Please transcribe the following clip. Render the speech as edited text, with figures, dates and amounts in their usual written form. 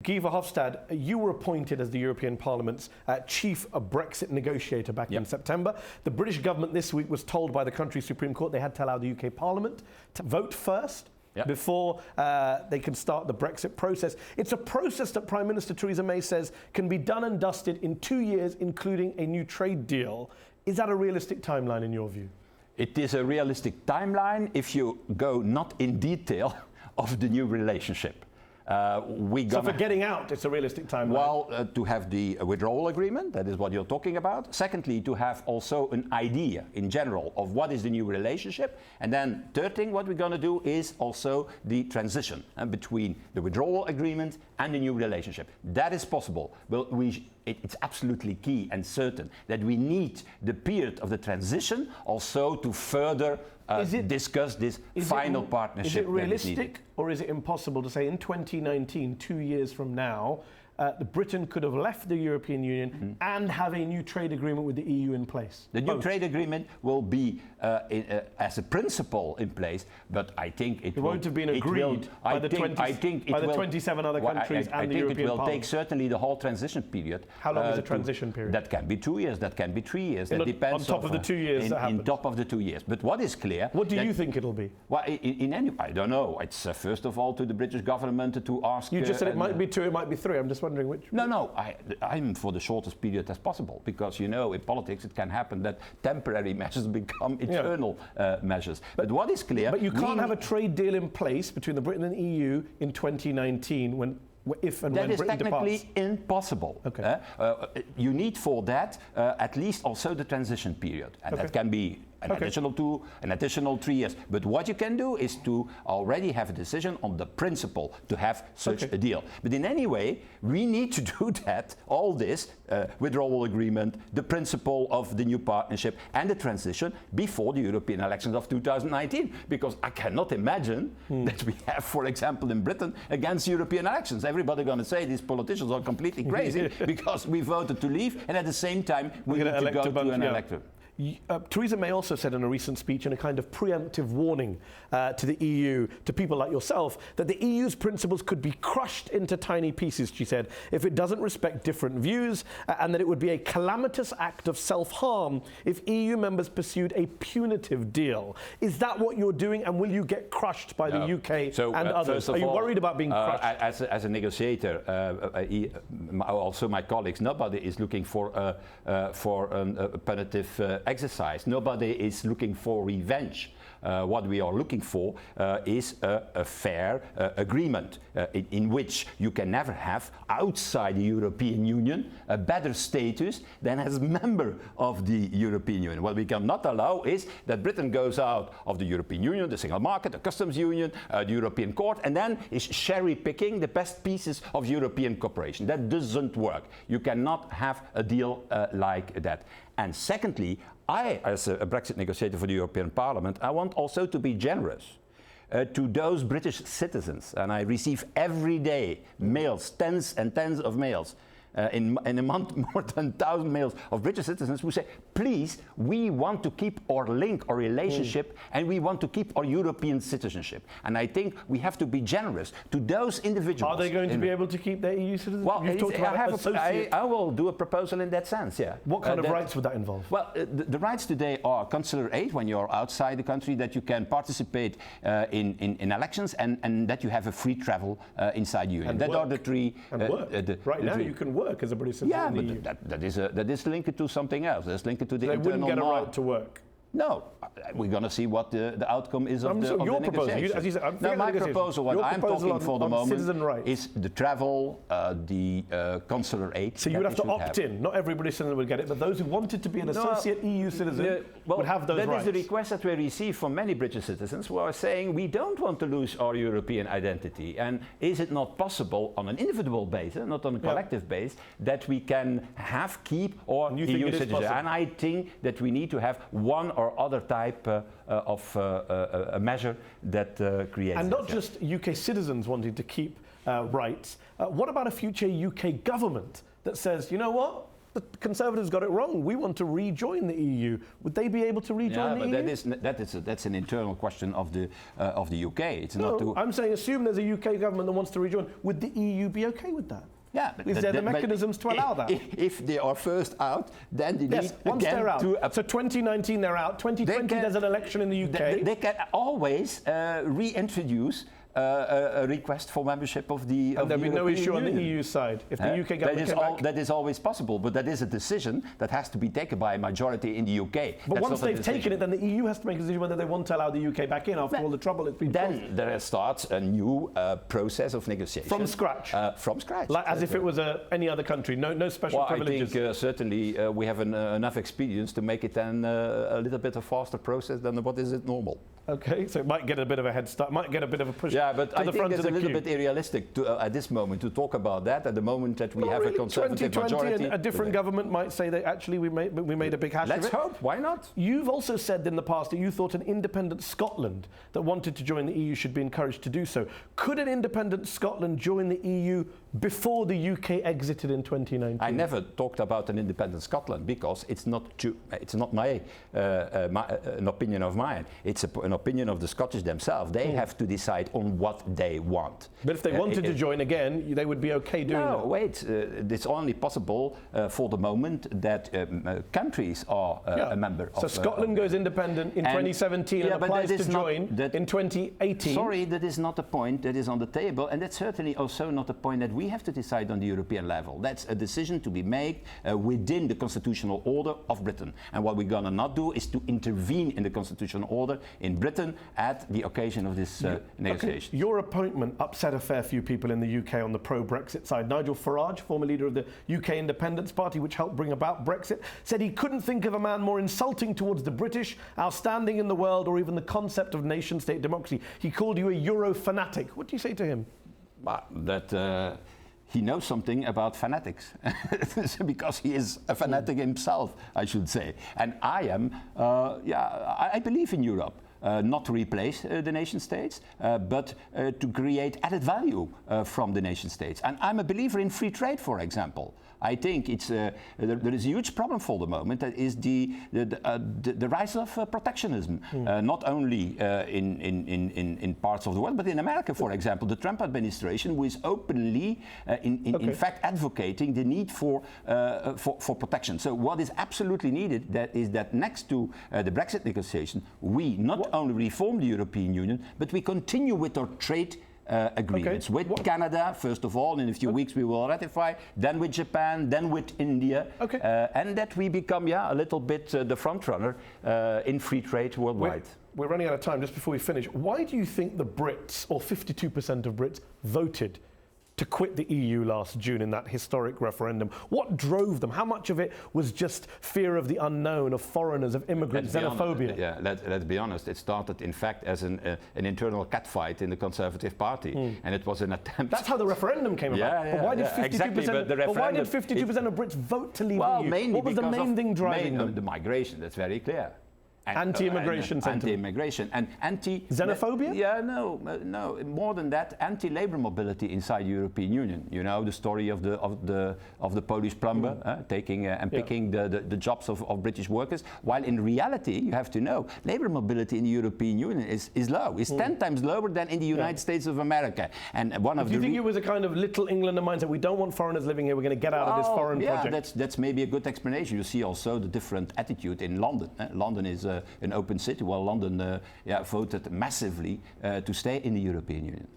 Guy Verhofstadt, you were appointed as the European Parliament's chief Brexit negotiator back in September. The British government this week was told by the country's Supreme Court they had to allow the UK Parliament to vote first before they can start the Brexit process. It's a process that Prime Minister Theresa May says can be done and dusted in 2 years, including a new trade deal. Is that a realistic timeline in your view? It is a realistic timeline if you go not in detail of the new relationship. So for getting out, it's a realistic timeline? Well, to have the withdrawal agreement, that is what you're talking about. Secondly, to have also an idea in general of what is the new relationship. And then third thing, what we're going to do is also the transition between the withdrawal agreement and the new relationship. That is possible. Well, it's absolutely key and certain that we need the period of the transition also to further discuss this final partnership. Is it realistic or is it impossible to say in 2019, 2 years from now, Britain could have left the European Union and have a new trade agreement with the EU in place? The new trade agreement will be as a principle in place, but I think it won't have been agreed by the 27 other countries and the European Parliament. I think it will take certainly the whole transition period. How long is the transition period? That can be 2 years, that can be 3 years. That depends on top of the 2 years that happens. On top of the 2 years. But what is clear... What do you think it'll be? Well, I don't know. It's first of all to the British government to ask... You just said it might be 2, it might be 3. I'm just wondering which... No, I'm for the shortest period as possible, because, you know, in politics it can happen that temporary measures become eternal measures. But what is clear... But you can't have a trade deal in place between the Britain and the EU in 2019 when Britain departs. That is technically impossible. Okay. You need for that at least also the transition period, and that can be an additional 3 years. But what you can do is to already have a decision on the principle to have such a deal. But in any way, we need to do that, all this withdrawal agreement, the principle of the new partnership and the transition before the European elections of 2019. Because I cannot imagine that we have, for example, in Britain, against European elections. Everybody's going to say these politicians are completely crazy because we voted to leave, and at the same time we need to go to an electorate. Theresa May also said in a recent speech, in a kind of preemptive warning to the EU, to people like yourself, that the EU's principles could be crushed into tiny pieces, she said, if it doesn't respect different views, and that it would be a calamitous act of self-harm if EU members pursued a punitive deal. Is that what you're doing, and will you get crushed by the UK and others? Are you worried about being crushed? As a negotiator, also my colleagues, nobody is looking for a punitive exercise. Nobody is looking for revenge. What we are looking for is a fair agreement in which you can never have outside the European Union a better status than as a member of the European Union. What we cannot allow is that Britain goes out of the European Union, the single market, the customs union, the European court, and then is cherry picking the best pieces of European cooperation. That doesn't work. You cannot have a deal like that. And secondly, I, as a Brexit negotiator for the European Parliament, I want also to be generous to those British citizens. And I receive every day mails, tens and tens of mails. In a month, more than 1,000 mails of British citizens who say, please, we want to keep our link, our relationship, and we want to keep our European citizenship. And I think we have to be generous to those individuals. Are they going to be able to keep their EU citizenship? Well, I will do a proposal in that sense, yeah. What kind of rights would that involve? Well, the rights today are consular aid when you're outside the country, that you can participate in elections, and that you have a free travel inside the Union. And that work. Are the three... Right now you can work as a British citizen in the EU. But that is linked to something else. That's linked to the internal... They wouldn't get a right to work? No, we're going to see what the outcome is of the negotiation. As you said, my proposal, what I'm talking for the moment, is the travel, the consular aid. So you would have to opt in. Not every British citizen would get it, but those who wanted to be an associate EU citizen would have those rights. That is the request that we receive from many British citizens who are saying we don't want to lose our European identity. And is it not possible on an individual basis, not on a collective basis, that we can keep our EU citizenship? And I think that we need to have one or other type of a measure that creates... And not just UK citizens wanting to keep rights. What about a future UK government that says, you know what, the Conservatives got it wrong. We want to rejoin the EU. Would they be able to rejoin the EU? That's an internal question of the UK. It's no, not to. I'm saying assume there's a UK government that wants to rejoin. Would the EU be okay with that? Yeah, is there the mechanisms to allow that? If they are first out, then they need once again they're out. to. So 2019 they're out. 2020 there's an election in the UK. They can always reintroduce a request for membership of the. And there'll be no issue Union. on the EU side if the UK government came back. That is always possible, but that is a decision that has to be taken by a majority in the UK. But once they've taken it, then the EU has to make a decision whether they want to allow the UK back in after all the trouble it's been caused. Then there starts a new process of negotiation. From scratch? From scratch. Like as if it was any other country, no special privileges? I think certainly we have enough experience to make it then a little bit a faster process than what is it normal. Okay, so it might get a bit of a head start, might get a bit of a push to the front of the queue. Yeah, but I think it's a little bit unrealistic at this moment to talk about that at the moment that we have a Conservative 2020 majority. And a different government might say that actually we made a big hash of it. Let's hope, why not? You've also said in the past that you thought an independent Scotland that wanted to join the EU should be encouraged to do so. Could an independent Scotland join the EU before the UK exited in 2019? I never talked about an independent Scotland because it's not an opinion of mine. It's an opinion of the Scottish themselves. They have to decide on what they want. But if they wanted to join again, they would be okay doing that? No, wait. It's only possible for the moment that countries are a member of... So Scotland goes independent in 2017 and applies to join in 2018? Sorry, that is not a point that is on the table, and that's certainly also not a point that we have to decide on the European level. That's a decision to be made within the constitutional order of Britain. And what we're going to not do is to intervene in the constitutional order in Britain at the occasion of this negotiation. Okay. Your appointment upset a fair few people in the UK on the pro-Brexit side. Nigel Farage, former leader of the UK Independence Party, which helped bring about Brexit, said he couldn't think of a man more insulting towards the British, our standing in the world, or even the concept of nation-state democracy. He called you a Euro fanatic. What do you say to him? That he knows something about fanatics because he is a fanatic himself, I should say. And I am, I believe in Europe. Not to replace the nation states, but to create added value from the nation states. And I'm a believer in free trade, for example. I think it's there is a huge problem for the moment. That is the rise of protectionism, not only in parts of the world, but in America, for example. The Trump administration was openly, in fact, advocating the need for protection. So what is absolutely needed is that next to the Brexit negotiation, we not only reform the European Union, but we continue with our trade agreements with Canada, first of all. In a few weeks we will ratify, then with Japan, then with India, and that we become a little bit the front runner in free trade worldwide. We're running out of time. Just before we finish, why do you think the Brits, or 52% of Brits, voted to quit the EU last June in that historic referendum? What drove them? How much of it was just fear of the unknown, of foreigners, of immigrants, xenophobia? Let's be honest. It started, in fact, as an internal catfight in the Conservative Party, and it was an attempt. That's how the referendum came about. But why did 52%? But why did 52% of Brits vote to leave the EU? Mainly what was the main thing driving them? The migration. That's very clear. Anti-immigration sentiment. Anti-immigration and xenophobia? No. More than that, anti-labor mobility inside the European Union. You know the story of the Polish plumber taking and picking the jobs of British workers. While in reality, you have to know, labor mobility in the European Union is low. It's 10 times lower than in the United States of America. And one of do you think it was a kind of little England mindset? We don't want foreigners living here. We're going to get out of this foreign project. That's maybe a good explanation. You see also the different attitude in London. London is an open city, while London voted massively to stay in the European Union.